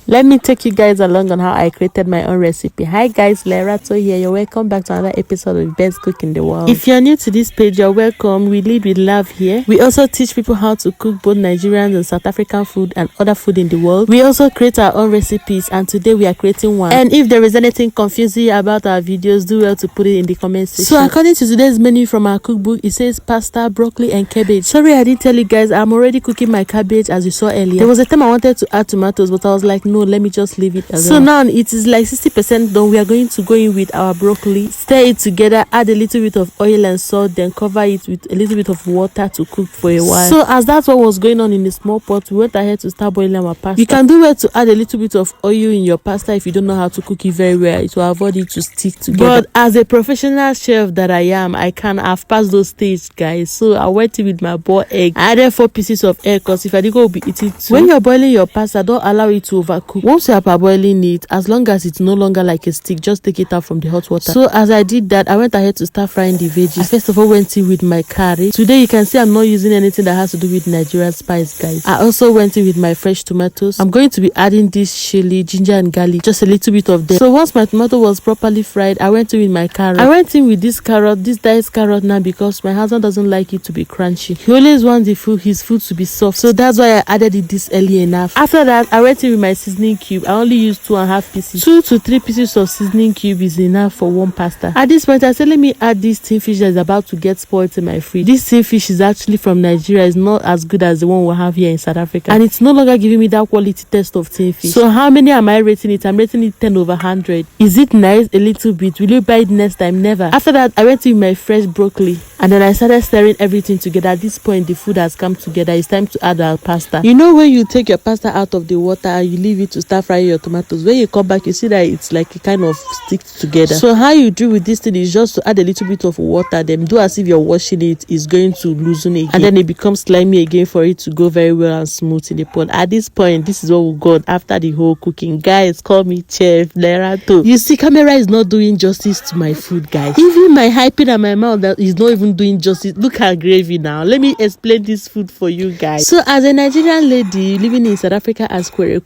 Let me take you guys along on how I created my own recipe. Hi guys, Lerato here. You're welcome back to another episode of Best Cook in the World. If you're new to this page, you're welcome. We lead with love here. We also teach people how to cook both Nigerian and South African food and other food in the world. We also create our own recipes, and today we are creating one. And if there is anything confusing about our videos, do well to put it in the comment section. So according to today's menu from our cookbook, it says pasta, broccoli and cabbage. Sorry I didn't tell you guys, I'm already cooking my cabbage as you saw earlier. There was a time I wanted to add tomatoes, but I was like, no, let me just leave it as well. So now it is like 60% done. We are going to go in with our broccoli, stir it together, add a little bit of oil and salt, then cover it with a little bit of water to cook for a while. So as that's what was going on in the small pot, we went ahead to start boiling our pasta. You can do well to add a little bit of oil in your pasta if you don't know how to cook it very well. It will avoid it to stick together. But as a professional chef that I am, I've passed those stages, guys. So I went in with my boiled egg. I added 4 pieces of egg because if I did go be eating too. When you're boiling your pasta, don't allow it to overcook. Once you are parboiling it, as long as it's no longer like a stick, just take it out from the hot water. So as I did that, I went ahead to start frying the veggies. I first of all went in with my curry. Today you can see I'm not using anything that has to do with Nigerian spice, guys. I also went in with my fresh tomatoes. I'm going to be adding this chili, ginger and garlic, just a little bit of them. So once my tomato was properly fried, I went in with my carrot. I went in with this carrot, this diced carrot now, because my husband doesn't like it to be crunchy. He always wants his food to be soft, so that's why I added it this early enough. After that, I went in with my seasoning cube. I only used 2.5 pieces. 2 to 3 pieces of seasoning cube is enough for one pasta. At this point, I said let me add this tin fish that is about to get spoiled in my fridge. This tin fish is actually from Nigeria. It's not as good as the one we have here in South Africa, and it's no longer giving me that quality taste of tin fish. So how many am I rating it? I'm rating it 10 over 100. Is it nice? A little bit. Will you buy it next time? Never. After that, I went in my fresh broccoli, and then I started stirring everything together. At this point, the food has come together. It's time to add our pasta. You know, when you take your pasta out of the water and you leave it to start frying your tomatoes, when you come back, you see that it's like a kind of sticks together. So how you do with this thing is just to add a little bit of water, then do as if you're washing it. It's going to loosen again, and then it becomes slimy again for it to go very well and smooth in the pot. At this point, this is what we got after the whole cooking. Guys, call me Chef Lerato. You see, camera is not doing justice to my food, guys. Even my hyping and my mouth that is not even doing justice. Look at gravy now. Let me explain this food for you guys. So as a Nigerian lady living in South Africa as Kwere,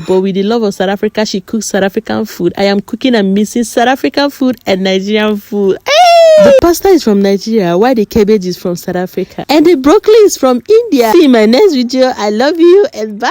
but with the love of South Africa, she cooks South African food. I am cooking and mixing South African food and Nigerian food. Hey! The pasta is from Nigeria, while the cabbage is from South Africa, and the broccoli is from India. See you in my next video. I love you and bye.